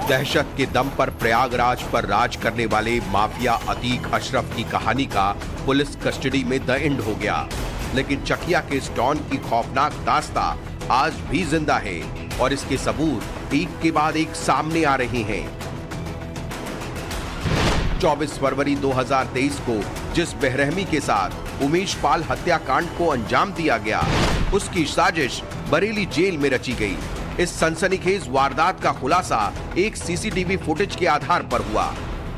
दहशत के दम पर प्रयागराज पर राज करने वाले माफिया अतीक अशरफ की कहानी का पुलिस कस्टडी में द एंड हो गया, लेकिन चकिया के इस डॉन की खौफनाक दास्तां आज भी जिंदा है और इसके सबूत एक के बाद एक सामने आ रहे हैं। 24 फरवरी 2023 को जिस बेरहमी के साथ उमेश पाल हत्याकांड को अंजाम दिया गया, उसकी साजिश बरेली जेल में रची गई। इस सनसनीखेज वारदात का खुलासा एक सीसीटीवी फुटेज के आधार पर हुआ।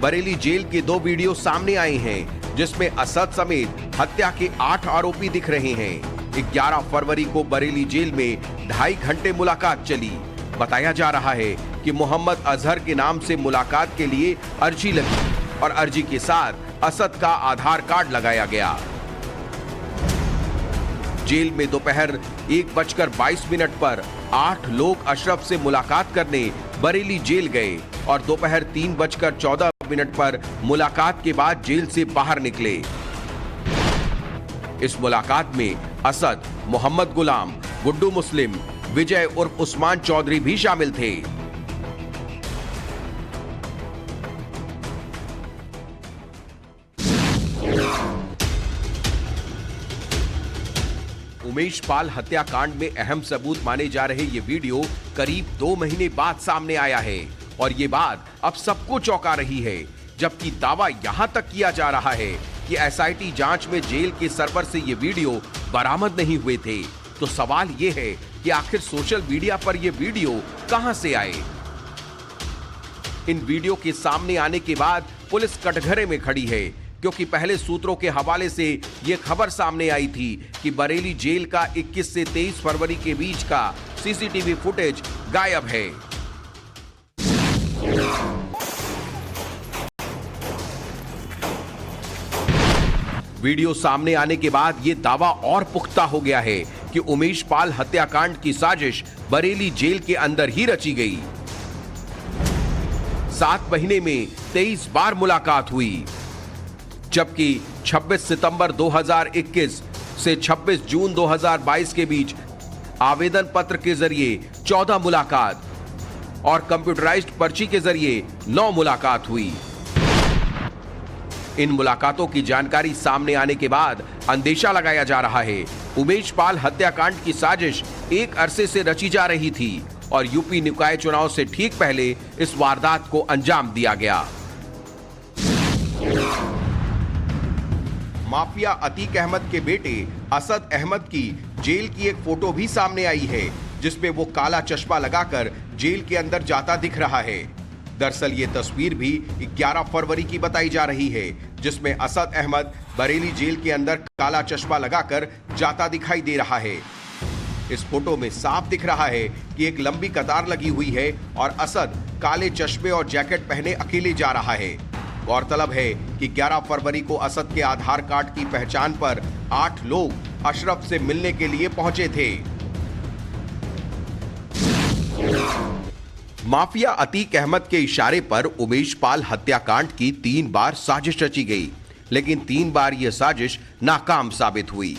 बरेली जेल के 2 वीडियो सामने आए हैं, जिसमें असद समेत हत्या के 8 आरोपी दिख रहे हैं। 11 फरवरी को बरेली जेल में 2.5 घंटे मुलाकात चली। बताया जा रहा है कि मोहम्मद अजहर के नाम से मुलाकात के लिए अर्जी लगी और अर्जी के साथ असद का आधार कार्ड लगाया गया। जेल में दोपहर 1:22 पर 8 लोग अशरफ से मुलाकात करने बरेली जेल गए और दोपहर 3:14 पर मुलाकात के बाद जेल से बाहर निकले। इस मुलाकात में असद, मोहम्मद गुलाम, गुड्डू मुस्लिम, विजय उर्फ उस्मान चौधरी भी शामिल थे। उमेश पाल हत्याकांड में अहम सबूत माने जा रहे ये वीडियो करीब 2 महीने बाद सामने आया है और ये बात अब सबको चौंका रही है, जबकि दावा यहां तक किया जा रहा है कि एसआईटी जांच में जेल के सर्वर से ये वीडियो बरामद नहीं हुए थे। तो सवाल ये है कि आखिर सोशल मीडिया पर ये वीडियो कहां से आए? इन वीडियो के सामने आने के बाद पुलिस कटघरे में खड़ी है, क्योंकि पहले सूत्रों के हवाले से यह खबर सामने आई थी कि बरेली जेल का 21 से 23 फरवरी के बीच का सीसीटीवी फुटेज गायब है। वीडियो सामने आने के बाद यह दावा और पुख्ता हो गया है कि उमेश पाल हत्याकांड की साजिश बरेली जेल के अंदर ही रची गई। 7 महीने में 23 बार मुलाकात हुई, जबकि 26 सितंबर 2021 से 26 जून 2022 के बीच आवेदन पत्र के जरिए 14 मुलाकात और कंप्यूटराइज्ड पर्ची के जरिए 9 मुलाकात हुई। इन मुलाकातों की जानकारी सामने आने के बाद अंदेशा लगाया जा रहा है उमेश पाल हत्याकांड की साजिश एक अरसे से रची जा रही थी और यूपी निकाय चुनाव से ठीक पहले इस वारदात को अंजाम दिया गया। माफिया अतीक अहमद के बेटे असद अहमद की जेल की एक फोटो भी सामने आई है, जिसमें वो काला चश्मा लगाकर जेल के अंदर जाता दिख रहा है। दरअसल ये तस्वीर भी 11 फरवरी की बताई जा रही है, जिसमें असद अहमद बरेली जेल के अंदर काला चश्मा लगाकर जाता दिखाई दे रहा है। इस फोटो में साफ दिख रहा है कि एक लंबी कतार लगी हुई है और असद काले चश्मे और जैकेट पहने अकेले जा रहा है। गौरतलब है कि 11 फरवरी को असद के आधार कार्ड की पहचान पर 8 लोग अशरफ से मिलने के लिए पहुंचे थे। माफिया अतीक अहमद के इशारे पर उमेश पाल हत्याकांड की 3 बार साजिश रची गई, लेकिन 3 बार यह साजिश नाकाम साबित हुई।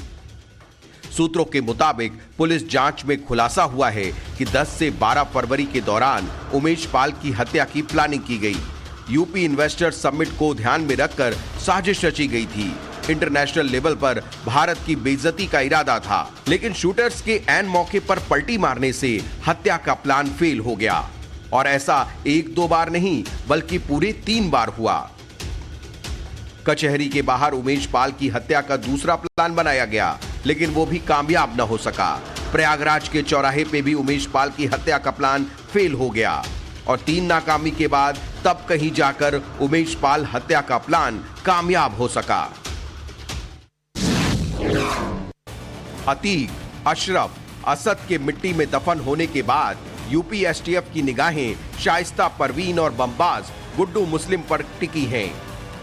सूत्रों के मुताबिक पुलिस जांच में खुलासा हुआ है कि 10 से 12 फरवरी के दौरान उमेश पाल की हत्या की प्लानिंग की गई। यूपी इन्वेस्टर समिट को ध्यान में रखकर साजिश रची गई थी। इंटरनेशनल लेवल पर भारत की बेइज्जती का इरादा था, लेकिन शूटर्स के ऐन मौके पर पलटी मारने से हत्या का प्लान फेल हो गया और ऐसा 1-2 बार नहीं बल्कि पूरे 3 बार हुआ। कचहरी के बाहर उमेश पाल की हत्या का दूसरा प्लान बनाया गया, लेकिन वो भी कामयाब न हो सका। प्रयागराज के चौराहे पे भी उमेश पाल की हत्या का प्लान फेल हो गया और 3 नाकामी के बाद तब कहीं जाकर उमेश पाल हत्या का प्लान कामयाब हो सका। अतीक, अशरफ, असद के मिट्टी में दफन होने के बाद यूपी एसटीएफ की निगाहें शाइस्ता परवीन और बमबाज गुड्डू मुस्लिम पर टिकी हैं।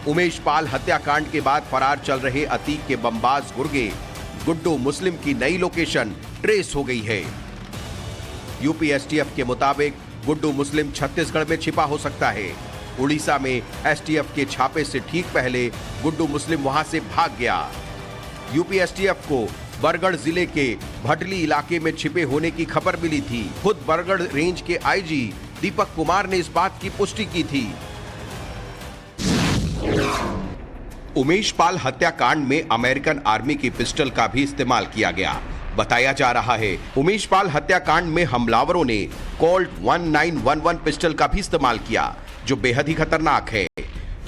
उमेश पाल हत्याकांड के बाद फरार चल रहे अतीक के बमबाज गुर्गे गुड्डू मुस्लिम की नई लोकेशन ट्रेस हो गई है। यूपी एसटीएफ के मुताबिक गुड्डू मुस्लिम छत्तीसगढ़ में छिपा हो सकता है। उड़ीसा में एसटीएफ के छापे से ठीक पहले गुड्डू मुस्लिम वहां से भाग गया। यूपी एसटीएफ को बरगढ़ जिले के भटली इलाके में छिपे होने की खबर मिली थी। खुद बरगढ़ रेंज के आईजी दीपक कुमार ने इस बात की पुष्टि की थी। उमेश पाल हत्याकांड में अमेरिकन आर्मी की पिस्टल का भी इस्तेमाल किया गया। बताया जा रहा है उमेश पाल हत्याकांड में हमलावरों ने कोल्ट 1911 पिस्टल का भी इस्तेमाल किया, जो बेहद ही खतरनाक है।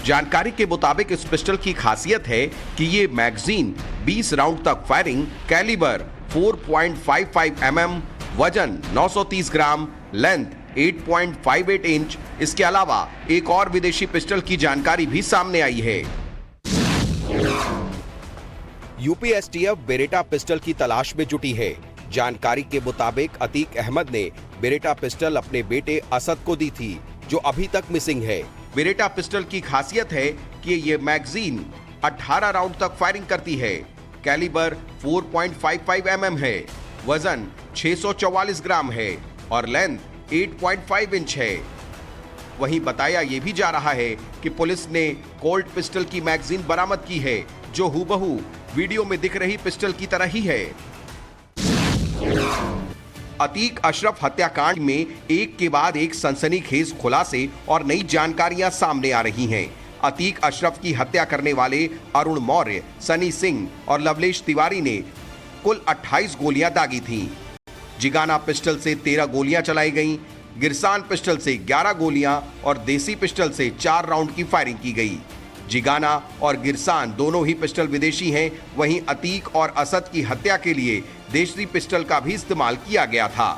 जानकारी के मुताबिक इस पिस्टल की खासियत है कि ये मैगजीन 20 राउंड तक फायरिंग, कैलिबर 4.55 mm, वजन 930 ग्राम, लेंथ 8.58 इंच। इसके अलावा एक और विदेशी पिस्टल की जानकारी भी सामने आई है। यूपी एसटीएफ बेरेटा पिस्टल की तलाश में जुटी है। जानकारी के मुताबिक अतीक अहमद ने बेरेटा पिस्टल अपने बेटे असद को दी थी, जो अभी तक मिसिंग है। बेरेटा पिस्टल की खासियत है कि ये मैगजीन 18 राउंड तक फायरिंग करती है, कैलिबर 4.55 mm है, वजन 644 ग्राम है और लेंथ 8.5 इंच है। वहीं बताया ये भी जा रहा है कि पुलिस ने कोल्ट पिस्टल की मैगजीन बरामद की है, जो हूबहू वीडियो में दिख रही पिस्टल की तरह ही है। अतीक अशरफ हत्याकांड में एक के बाद एक सनसनीखेज खुलासे और नई जानकारियां सामने आ रही हैं। अतीक अशरफ की हत्या करने वाले अरुण मौर्य, सनी सिंह और लवलेश तिवारी ने कुल 28 गोलियां दागी थीं। जिगाना पिस्टल से 13 गोलियां चलाई गईं, गिरसान पिस्टल से 11 गोलियां और देसी पिस्टल से 4 राउंड की फायरिंग की गई। जिगाना और गिरसान दोनों ही पिस्टल विदेशी हैं। वहीं अतीक और असद की हत्या के लिए देशी पिस्टल का भी इस्तेमाल किया गया था।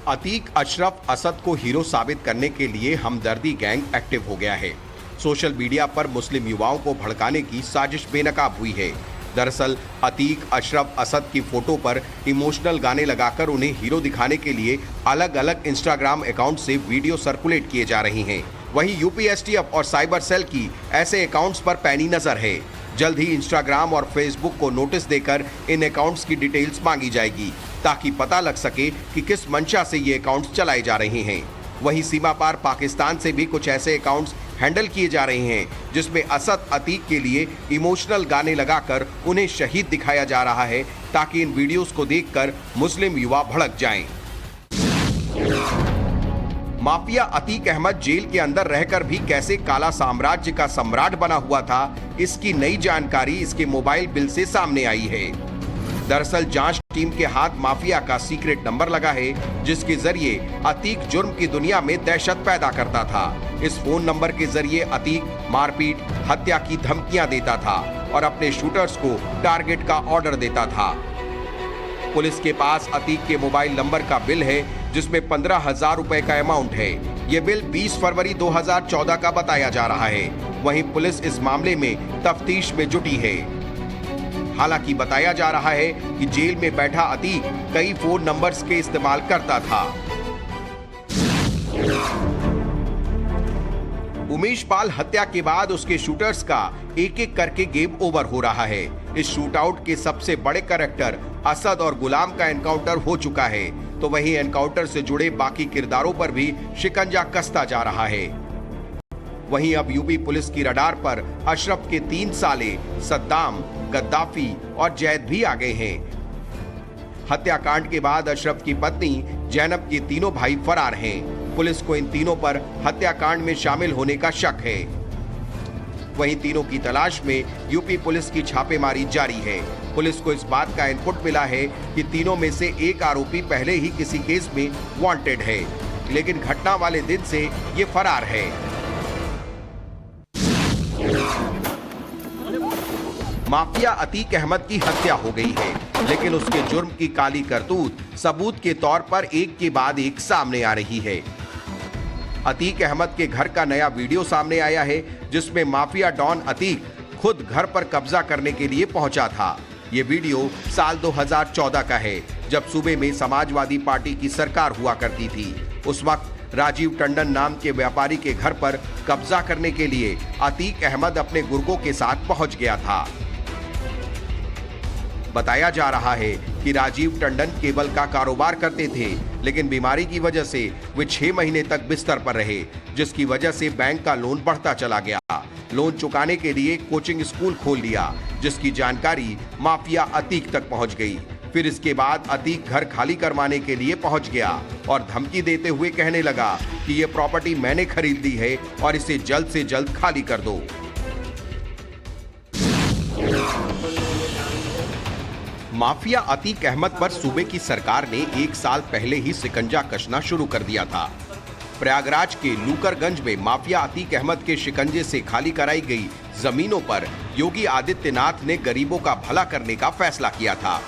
अतीक अशरफ असद को हीरो साबित करने के लिए हमदर्दी गैंग एक्टिव हो गया है। सोशल मीडिया पर मुस्लिम युवाओं को भड़काने की साजिश बेनकाब हुई है। दरअसल अतीक अशरफ असद की फोटो पर इमोशनल गाने लगाकर उन्हें हीरो दिखाने के लिए अलग अलग इंस्टाग्राम अकाउंट से वीडियो सर्कुलेट किए जा रही हैं। वहीं यूपी एसटीएफ और साइबर सेल की ऐसे अकाउंट्स पर पैनी नजर है। जल्द ही इंस्टाग्राम और फेसबुक को नोटिस देकर इन अकाउंट्स की डिटेल्स मांगी जाएगी, ताकि पता लग सके कि किस मंशा से ये अकाउंट्स चलाए जा रहे हैं। वहीं सीमा पार पाकिस्तान से भी कुछ ऐसे अकाउंट्स हैंडल किए जा रहे हैं, जिसमें असद अतीक के लिए इमोशनल गाने लगाकर उन्हें शहीद दिखाया जा रहा है, ताकि इन वीडियोस को देखकर मुस्लिम युवा भड़क जाएं। माफिया अतीक अहमद जेल के अंदर रहकर भी कैसे काला साम्राज्य का सम्राट बना हुआ था, इसकी नई जानकारी इसके मोबाइल बिल से सामने आई है। दरअसल जांच टीम के हाथ माफिया का सीक्रेट नंबर लगा है, जिसके जरिए अतीक जुर्म की दुनिया में दहशत पैदा करता था। इस फोन नंबर के जरिए अतीक मारपीट, हत्या की धमकियां देता था और अपने शूटर्स को टारगेट का ऑर्डर देता था। पुलिस के पास अतीक के मोबाइल नंबर का बिल है, जिसमें 15,000 रुपए का अमाउंट है। ये बिल 20 फरवरी 2014 का बताया जा रहा है। वहीं पुलिस इस मामले में तफ्तीश में जुटी है। हालांकि बताया जा रहा है कि जेल में बैठा अतीक कई फोन नंबर्स के इस्तेमाल करता था। उमेश पाल हत्या के बाद उसके शूटर्स का एक एक करके गेम ओवर हो रहा है। इस शूटआउट के सबसे बड़े कैरेक्टर असद और गुलाम का एनकाउंटर हो चुका है, तो वहीं एनकाउंटर से जुड़े बाकी किरदारों पर भी शिकंजा कसता जा रहा है। वहीं अब यूपी पुलिस की रडार पर अशरफ के 3 साले सद्दाम, गद्दाफी और जैद भी आ गए हैं। हत्याकांड के बाद अशरफ की पत्नी जैनब के तीनों भाई फरार हैं। पुलिस को इन तीनों पर हत्याकांड में शामिल होने का शक है। वहीं तीनों की तलाश में यूपी पुलिस की छापेमारी जारी है। पुलिस को इस बात का इनपुट मिला है कि तीनों में से एक आरोपी पहले ही किसी केस में वांटेड है, लेकिन घटना वाले दिन से ये फरार है। माफिया अतीक अहमद की हत्या हो गई है, लेकिन उसके जुर्म की काली करतूत सबूत के तौर पर एक के बाद एक सामने आ रही है। अतीक अहमद के घर का नया वीडियो सामने आया है, जिसमें माफिया डॉन अतीक खुद घर पर कब्जा करने के लिए पहुंचा था। ये वीडियो साल 2014 का है, जब सूबे में समाजवादी पार्टी की सरकार हुआ करती थी। उस वक्त राजीव टंडन नाम के व्यापारी के घर पर कब्जा करने के लिए अतीक अहमद अपने गुर्गों के साथ पहुंच गया था। बताया जा रहा है कि राजीव टंडन केबल का कारोबार करते थे, लेकिन बीमारी की वजह से वे 6 महीने तक बिस्तर पर रहे, जिसकी वजह से बैंक का लोन बढ़ता चला गया। लोन चुकाने के लिए कोचिंग स्कूल खोल लिया, जिसकी जानकारी माफिया अतीक तक पहुंच गई। फिर इसके बाद अतीक घर खाली करवाने के लिए पहुंच गया और धमकी देते हुए कहने लगा कि ये प्रॉपर्टी मैंने खरीद ली है और इसे जल्द से जल्द खाली कर दो। माफिया अतीक अहमद पर सूबे की सरकार ने 1 साल पहले ही शिकंजा कसना शुरू कर दिया था। प्रयागराज के लूकरगंज में माफिया अतीक अहमद के शिकंजे से खाली कराई गई जमीनों पर योगी आदित्यनाथ ने गरीबों का भला करने का फैसला किया था।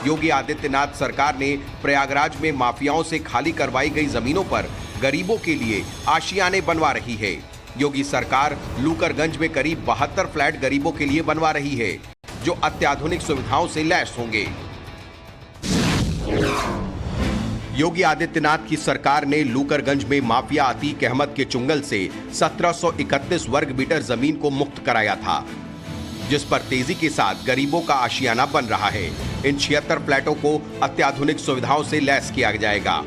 योगी आदित्यनाथ सरकार ने प्रयागराज में माफियाओं से खाली करवाई गई जमीनों पर गरीबों के लिए आशियाने बनवा रही है। योगी सरकार लूकरगंज में करीब 72 फ्लैट गरीबों के लिए बनवा रही है, जो अत्याधुनिक सुविधाओं से लैस होंगे। योगी आदित्यनाथ की सरकार ने लूकरगंज में माफिया अतीक अहमद के चुंगल से 1731 वर्ग मीटर जमीन को मुक्त कराया था, जिस पर तेजी के साथ गरीबों का आशियाना बन रहा है। इन 76 फ्लैटों को अत्याधुनिक सुविधाओं से लैस किया जाएगा।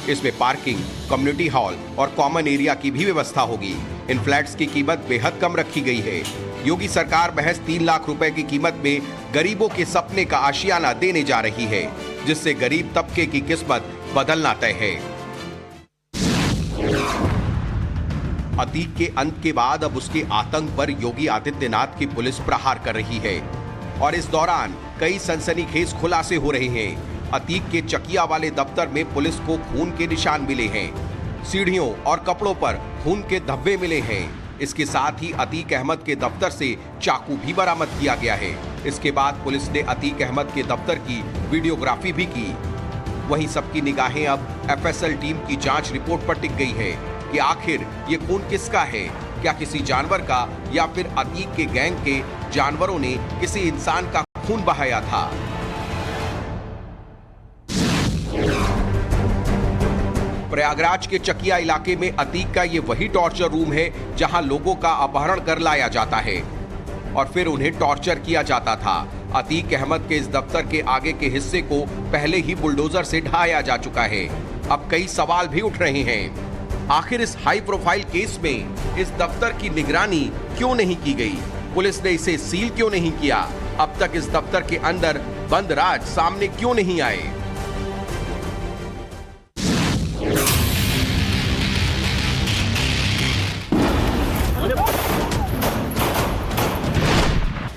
इसमें पार्किंग, कम्युनिटी हॉल और कॉमन एरिया की भी व्यवस्था होगी। इन फ्लैट्स की कीमत बेहद कम रखी गई है। योगी सरकार महज 3 लाख रुपए की कीमत में गरीबों के सपने का आशियाना देने जा रही है, जिससे गरीब तबके की किस्मत बदलना तय है। अतीक के अंत के बाद अब उसके आतंक पर योगी आदित्यनाथ की पुलिस प्रहार कर रही है और इस दौरान कई सनसनीखेज खुलासे हो रहे हैं। अतीक के चकिया वाले दफ्तर में पुलिस को खून के निशान मिले हैं। सीढ़ियों और कपड़ों पर खून के धब्बे मिले हैं। इसके साथ ही अतीक अहमद के दफ्तर से चाकू भी बरामद किया गया है। इसके बाद पुलिस ने अतीक अहमद के दफ्तर की वीडियोग्राफी भी की। वहीं सबकी निगाहें अब एफएसएल टीम की जांच रिपोर्ट पर टिक गई है कि आखिर ये खून किसका है, क्या किसी जानवर का या फिर अतीक के गैंग के जानवरों ने किसी इंसान का खून बहाया था। प्रयागराज के चकिया इलाके में अतीक का ये वही टॉर्चर रूम है जहां लोगों का अपहरण कर लाया जाता है और फिर उन्हें टॉर्चर किया जाता था। अतीक अहमद के इस दफ्तर के आगे के हिस्से को पहले ही बुलडोजर से ढाया जा चुका है। अब कई सवाल भी उठ रहे हैं। आखिर इस हाई प्रोफाइल केस में इस दफ्तर की निगरानी क्यों नहीं की गई? पुलिस ने इसे सील क्यों नहीं किया? अब तक इस दफ्तर के अंदर बंद राज सामने क्यों नहीं आए?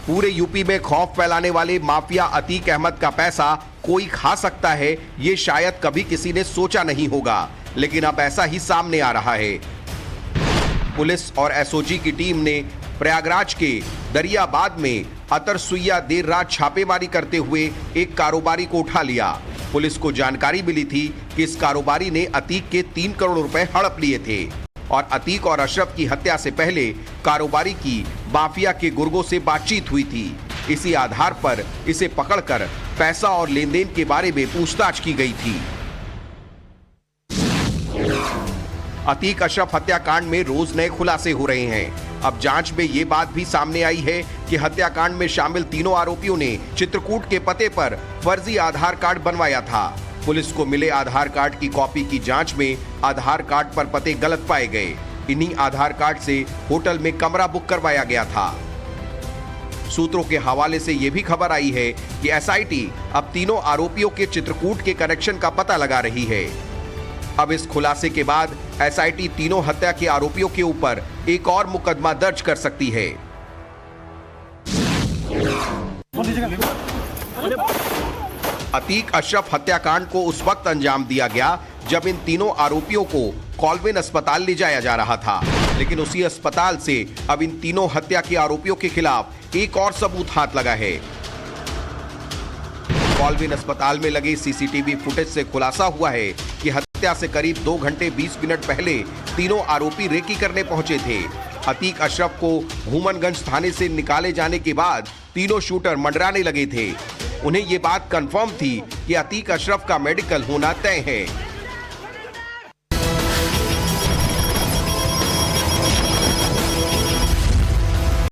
पूरे यूपी में खौफ फैलाने वाले माफिया अतीक अहमद का पैसा कोई खा सकता है, ये शायद कभी किसी ने सोचा नहीं होगा, लेकिन अब ऐसा ही सामने आ रहा है। पुलिस और एसओजी की टीम ने प्रयागराज के दरियाबाद में अतरसुइया देर रात छापेमारी करते हुए एक कारोबारी को उठा लिया। पुलिस को जानकारी मिली थी कि इस कारोबारी ने अतीक के 3 करोड़ रुपए हड़प लिए थे और अतीक और अशरफ की हत्या से पहले कारोबारी की माफिया के गुर्गों से बातचीत हुई थी। इसी आधार पर इसे पकड़कर पैसा और लेनदेन के बारे में पूछताछ की गई थी। अतीक अशरफ हत्याकांड में रोज नए खुलासे हो रहे हैं। अब जांच में ये बात भी सामने आई है कि हत्याकांड में शामिल तीनों आरोपियों ने चित्रकूट के पते पर फर्जी आधार कार्ड बनवाया था। पुलिस को मिले आधार कार्ड की कॉपी की जांच में आधार कार्ड पर पते गलत पाए गए। इन्हीं आधार कार्ड से होटल में कमरा बुक करवाया गया था। सूत्रों के हवाले से यह भी खबर आई है कि एसआईटी अब तीनों आरोपियों के चित्रकूट के कनेक्शन का पता लगा रही है। अब इस खुलासे के बाद एसआईटी तीनों हत्या के आरोपियों के ऊपर एक और मुकदमा दर्ज कर सकती है। अतीक अशरफ हत्याकांड को उस वक्त अंजाम दिया गया जब इन तीनों आरोपियों को कॉलविन अस्पताल ले जाया जा रहा था, लेकिन उसी अस्पताल से अब इन तीनों हत्या के आरोपियों के खिलाफ एक और सबूत हाथ लगा है। कॉलविन अस्पताल में लगे सीसीटीवी फुटेज से खुलासा हुआ है कि हत्या से करीब 2 घंटे 20 मिनट पहले तीनों आरोपी रेकी करने पहुंचे थे। अतीक अशरफ को हुमनगंज थाने से निकाले जाने के बाद तीनों शूटर मंडराने लगे थे। उन्हें ये बात कंफर्म थी कि अतीक अशरफ का मेडिकल होना तय है।